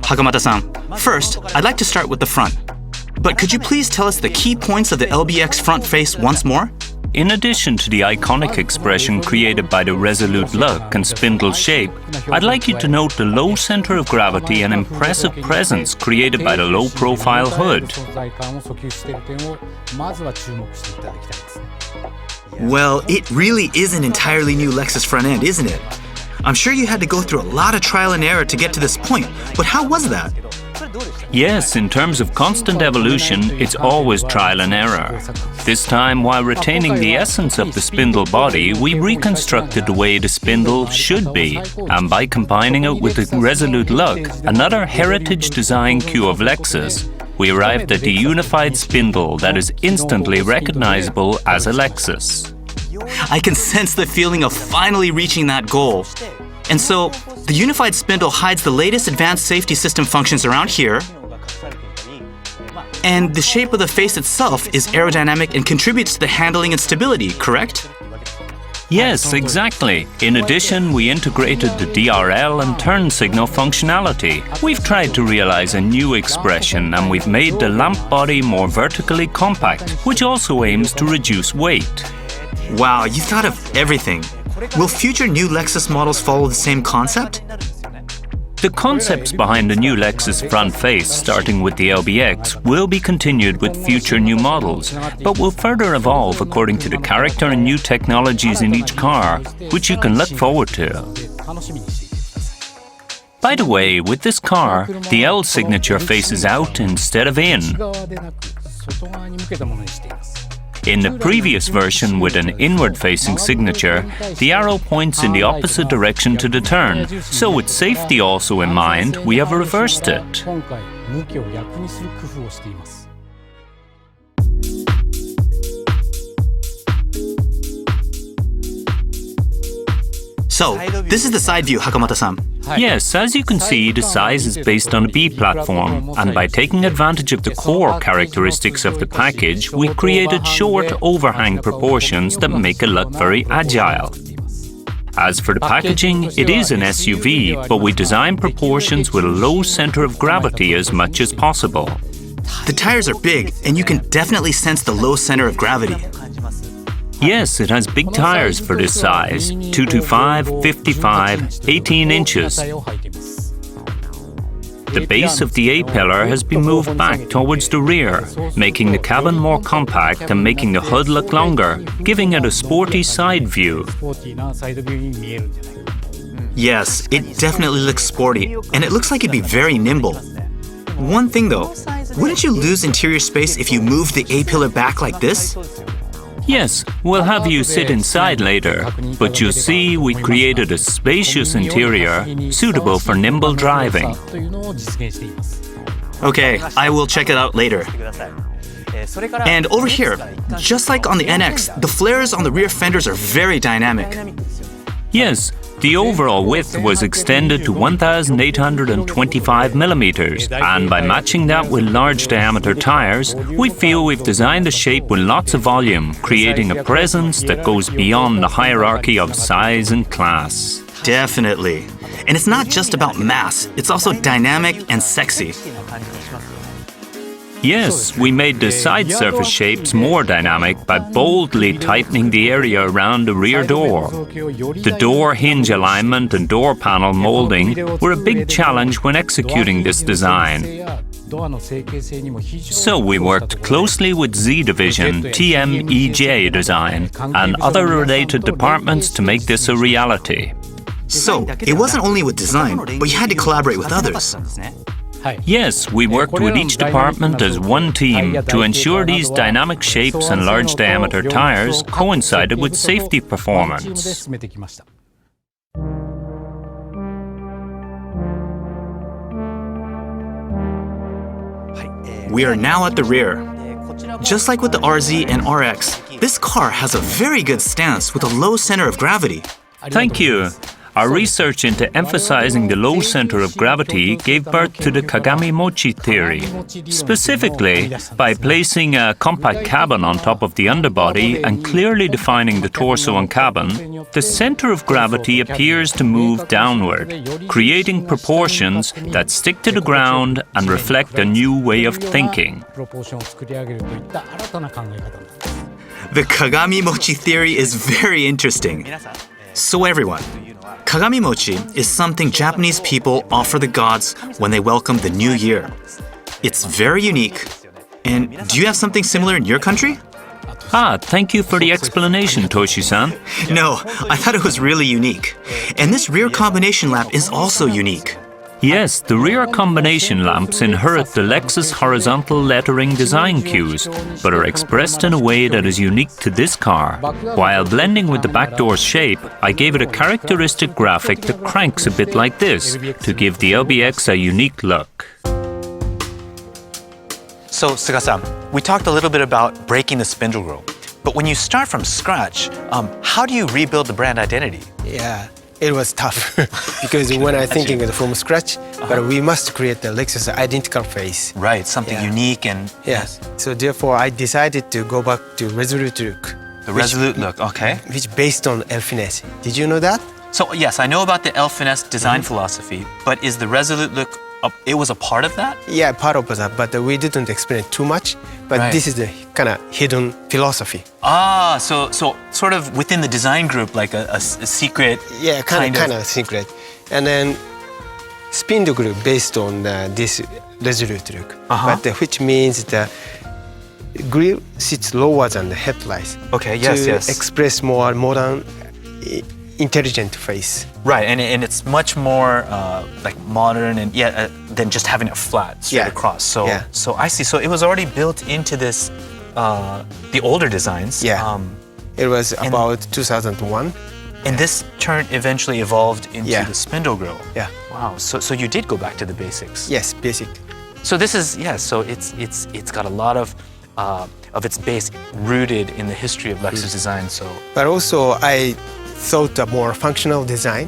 Hakamata-san, first, I'd like to start with the front. But could you please tell us the key points of the LBX front face once more? In addition to the iconic expression created by the Resolute Look and spindle shape, I'd like you to note the low center of gravity and impressive presence created by the low-profile hood. Well, it really is an entirely new Lexus front end, isn't it? I'm sure you had to go through a lot of trial and error to get to this point, but how was that? Yes, in terms of constant evolution, it's always trial and error. This time, while retaining the essence of the spindle body, we reconstructed the way the spindle should be, and by combining it with the Resolute Look, another heritage design cue of Lexus, we arrived at the unified spindle that is instantly recognizable as a Lexus. I can sense the feeling of finally reaching that goal. And so, the unified spindle hides the latest advanced safety system functions around here, and the shape of the face itself is aerodynamic and contributes to the handling and stability, correct? Yes, exactly. In addition, we integrated the DRL and turn signal functionality. We've tried to realize a new expression, and we've made the lamp body more vertically compact, which also aims to reduce weight. Wow, you thought of everything. Will future new Lexus models follow the same concept? The concepts behind the new Lexus front face, starting with the LBX, will be continued with future new models, but will further evolve according to the character and new technologies in each car, which you can look forward to. By the way, with this car, the L signature faces out instead of in. In the previous version with an inward-facing signature, the arrow points in the opposite direction to the turn, so with safety also in mind, we have reversed it. So, this is the side view, Hakamata-san. Yes, as you can see, the size is based on a B platform, and by taking advantage of the core characteristics of the package, we created short overhang proportions that make it look very agile. As for the packaging, it is an SUV, but we designed proportions with a low center of gravity as much as possible. The tires are big, and you can definitely sense the low center of gravity. Yes, it has big tires for this size, 225, 55, 18 inches. The base of the A-pillar has been moved back towards the rear, making the cabin more compact and making the hood look longer, giving it a sporty side view. Yes, it definitely looks sporty, and it looks like it'd be very nimble. One thing though, wouldn't you lose interior space if you moved the A-pillar back like this? Yes, we'll have you sit inside later, but you'll see we created a spacious interior suitable for nimble driving. Okay, I will check it out later. And over here, just like on the NX, the flares on the rear fenders are very dynamic. Yes, the overall width was extended to 1,825 millimeters, and by matching that with large diameter tires, we feel we've designed a shape with lots of volume, creating a presence that goes beyond the hierarchy of size and class. Definitely. And it's not just about mass, it's also dynamic and sexy. Yes, we made the side surface shapes more dynamic by boldly tightening the area around the rear door. The door hinge alignment and door panel molding were a big challenge when executing this design. So we worked closely with Z Division, TMEJ Design, and other related departments to make this a reality. So, it wasn't only with design, but you had to collaborate with others. Yes, we worked with each department as one team to ensure these dynamic shapes and large diameter tires coincided with safety performance. We are now at the rear. Just like with the RZ and RX, this car has a very good stance with a low center of gravity. Thank you. Our research into emphasizing the low center of gravity gave birth to the Kagami-mochi theory. Specifically, by placing a compact cabin on top of the underbody and clearly defining the torso and cabin, the center of gravity appears to move downward, creating proportions that stick to the ground and reflect a new way of thinking. The Kagami-mochi theory is very interesting. So everyone, Kagami-mochi is something Japanese people offer the gods when they welcome the new year. It's very unique. And do you have something similar in your country? Thank you for the explanation, Toshi-san. No, I thought it was really unique. And this rear combination lamp is also unique. Yes, the rear combination lamps inherit the Lexus horizontal lettering design cues, but are expressed in a way that is unique to this car. While blending with the back door's shape, I gave it a characteristic graphic that cranks a bit like this, to give the LBX a unique look. So, Suga-san, we talked a little bit about breaking the spindle grille. But when you start from scratch, how do you rebuild the brand identity? Yeah, it was tough because when I'm thinking from scratch, but we must create the Lexus identical face. Right, something unique and... Yes. So therefore, I decided to go back to Resolute Look. The Resolute Look, okay. Which based on L-Finesse. Did you know that? So yes, I know about the L-Finesse design philosophy, but is the Resolute Look, it was a part of that? Yeah, part of that, but we didn't explain too much. But this is the kind of hidden philosophy. So sort of within the design group, like a secret. Yeah, kind of secret. And then spindle grille based on this Resolute Look, but which means the grille sits lower than the headlights. Okay, yes. Express more modern, intelligent face. Right, and it's much more like modern and than just having it flat straight across. So I see. So it was already built into this the older designs. Yeah. It was about 2001. And this turn eventually evolved into the spindle grille. Yeah. Wow. So you did go back to the basics. Yes, basic. So this is So it's got a lot of its base rooted in the history of Lexus design. So. But also I thought a more functional design,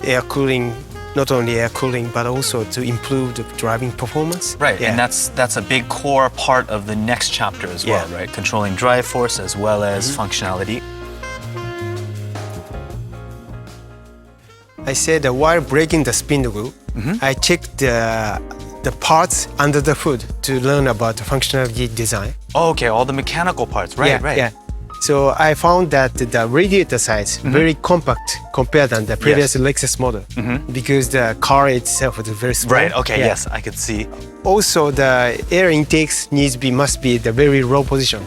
air cooling, not only air cooling, but also to improve the driving performance. Right, and that's a big core part of the next chapter as well, right? Controlling drive force as well as functionality. I said that while breaking the spindle grille, I checked the parts under the hood to learn about the functionality design. Oh, okay, all the mechanical parts, right, right. Yeah. So I found that the radiator size very compact compared to the previous Lexus model because the car itself is very small. Right. Okay. Yes, I could see. Also, the air intakes must be the very low position.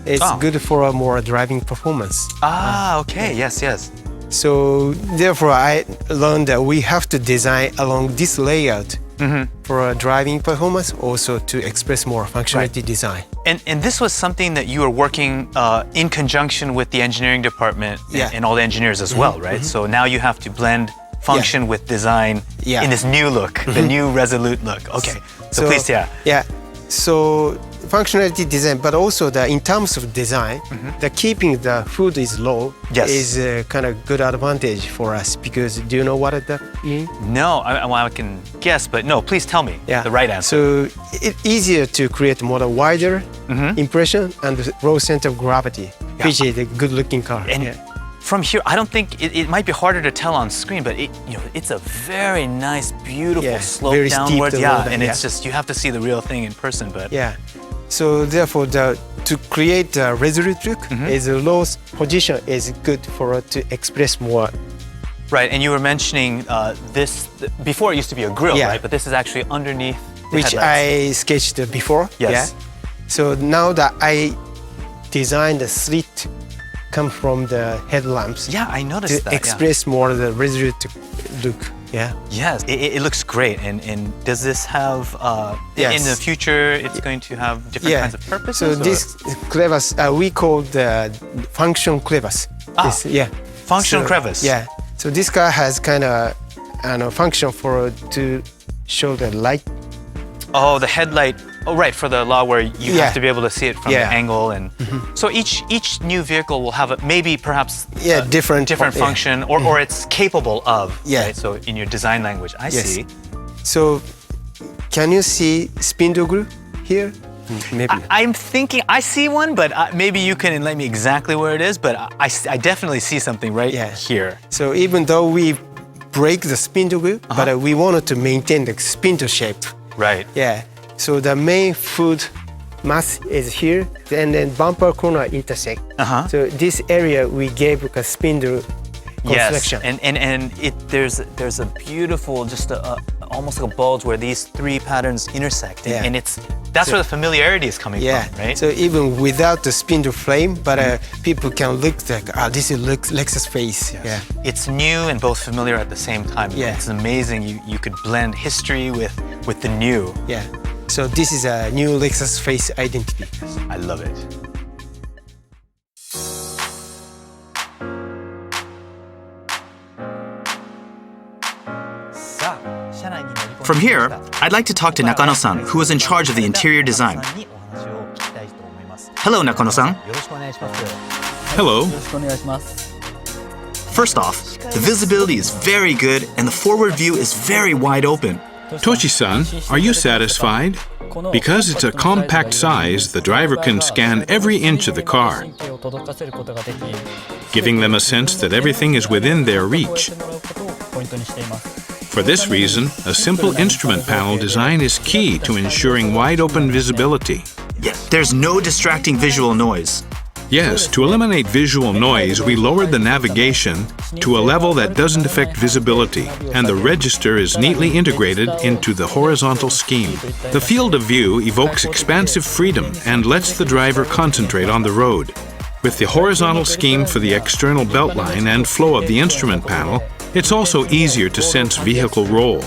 It's good for a more driving performance. Okay. Yes. So therefore, I learned that we have to design along this layout for a driving performance, also to express more functionality design. And this was something that you were working in conjunction with the engineering department and all the engineers as well, right? So now you have to blend function with design in this new look, the new Resolute Look. Okay, so please, So functionality design, but also in terms of design, the keeping the hood is low is a kind of good advantage for us because do you know what that means? No, I can guess, but no, please tell me the right answer. So it's easier to create more wider impression and low center of gravity, which is a good looking car. And from here, I don't think it might be harder to tell on screen, but it's a very nice, beautiful slope very downwards. Steep and it's just you have to see the real thing in person. But so therefore, to create a Resolute Look, is a low position is good for to express more. Right, and you were mentioning this before. It used to be a grille, right? But this is actually underneath the which headlights. I sketched before. Yes. So now that I designed the slit come from the headlamps. Yeah, I noticed that. To express more the Resolute Look. Yeah. Yes, it looks great. And does this have in the future? It's going to have different kinds of purposes. So this crevice we call the function crevice. Function crevice. Yeah. So this car has kind of function to show the light. Oh, the headlight Oh, right, for the law where you Yeah. have to be able to see it from Yeah. the angle, and so each new vehicle will have perhaps different function, or it's capable of. Yeah. Right? So in your design language, I Yes. see. So, can you see spindle groove here? Maybe. I'm thinking I see one, but maybe you can enlighten me exactly where it is. But I definitely see something right here. So even though we break the spindle groove, but we wanted to maintain the spindle shape. Right. Yeah. So the main foot mass is here, and then bumper corner intersect. So this area we gave a spindle construction. Yes, and there's a beautiful, just almost like a bulge where these three patterns intersect, and that's where the familiarity is coming from, right? So even without the spindle frame, but people can look like, this is Lexus face. Yeah. It's new and both familiar at the same time. Yeah. It's amazing. You could blend history with the new. Yeah. So this is a new Lexus face identity. I love it. From here, I'd like to talk to Nakano-san, who is in charge of the interior design. Hello, Nakano-san. Hello. First off, the visibility is very good and the forward view is very wide open. Toshi-san, are you satisfied? Because it's a compact size, the driver can scan every inch of the car, giving them a sense that everything is within their reach. For this reason, a simple instrument panel design is key to ensuring wide-open visibility. Yeah, there's no distracting visual noise. Yes, to eliminate visual noise, we lowered the navigation to a level that doesn't affect visibility, and the register is neatly integrated into the horizontal scheme. The field of view evokes expansive freedom and lets the driver concentrate on the road. With the horizontal scheme for the external beltline and flow of the instrument panel, it's also easier to sense vehicle roll.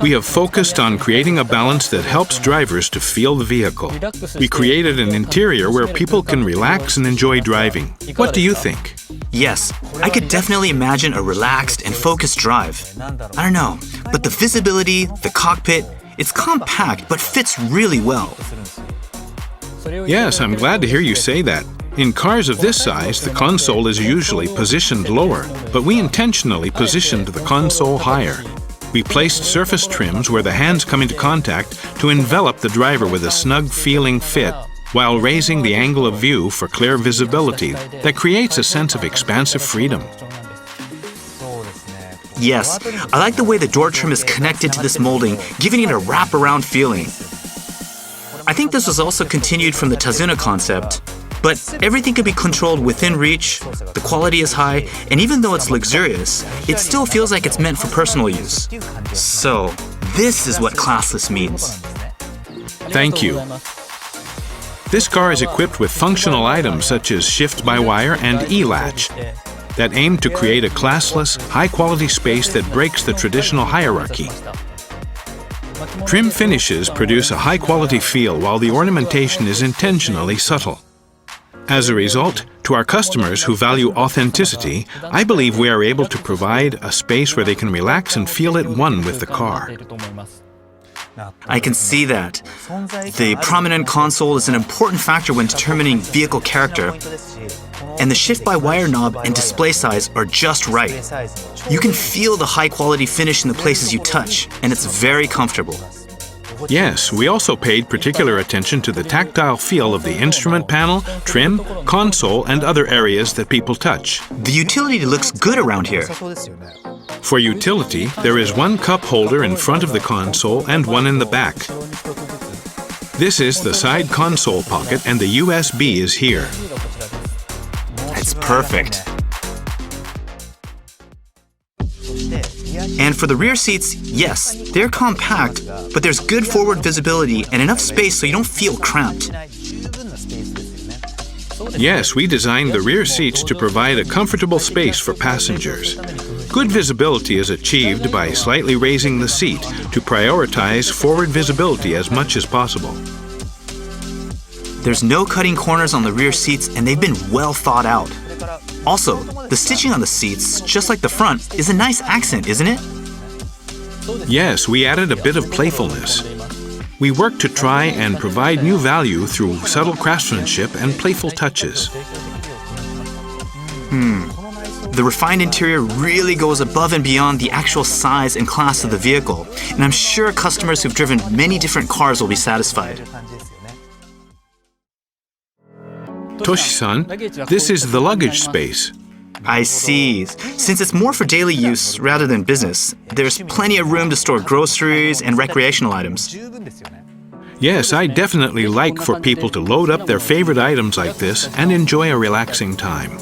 We have focused on creating a balance that helps drivers to feel the vehicle. We created an interior where people can relax and enjoy driving. What do you think? Yes, I could definitely imagine a relaxed and focused drive. I don't know, but the visibility, the cockpit, it's compact but fits really well. Yes, I'm glad to hear you say that. In cars of this size, the console is usually positioned lower, but we intentionally positioned the console higher. We placed surface trims where the hands come into contact to envelop the driver with a snug-feeling fit, while raising the angle of view for clear visibility that creates a sense of expansive freedom. Yes, I like the way the door trim is connected to this molding, giving it a wraparound feeling. I think this was also continued from the Tazuna concept, but everything can be controlled within reach, the quality is high, and even though it's luxurious, it still feels like it's meant for personal use. So, this is what classless means. Thank you. This car is equipped with functional items such as shift-by-wire and E-latch that aim to create a classless, high-quality space that breaks the traditional hierarchy. Trim finishes produce a high-quality feel while the ornamentation is intentionally subtle. As a result, to our customers who value authenticity, I believe we are able to provide a space where they can relax and feel at one with the car. I can see that. The prominent console is an important factor when determining vehicle character, and the shift-by-wire knob and display size are just right. You can feel the high-quality finish in the places you touch, and it's very comfortable. Yes, we also paid particular attention to the tactile feel of the instrument panel, trim, console, and other areas that people touch. The utility looks good around here. For utility, there is one cup holder in front of the console and one in the back. This is the side console pocket, and the USB is here. It's perfect. And for the rear seats, yes, they're compact, but there's good forward visibility and enough space so you don't feel cramped. Yes, we designed the rear seats to provide a comfortable space for passengers. Good visibility is achieved by slightly raising the seat to prioritize forward visibility as much as possible. There's no cutting corners on the rear seats and they've been well thought out. Also, the stitching on the seats, just like the front, is a nice accent, isn't it? Yes, we added a bit of playfulness. We work to try and provide new value through subtle craftsmanship and playful touches. The refined interior really goes above and beyond the actual size and class of the vehicle, and I'm sure customers who've driven many different cars will be satisfied. Toshi-san, this is the luggage space. I see. Since it's more for daily use rather than business, there's plenty of room to store groceries and recreational items. Yes, I definitely like for people to load up their favorite items like this and enjoy a relaxing time.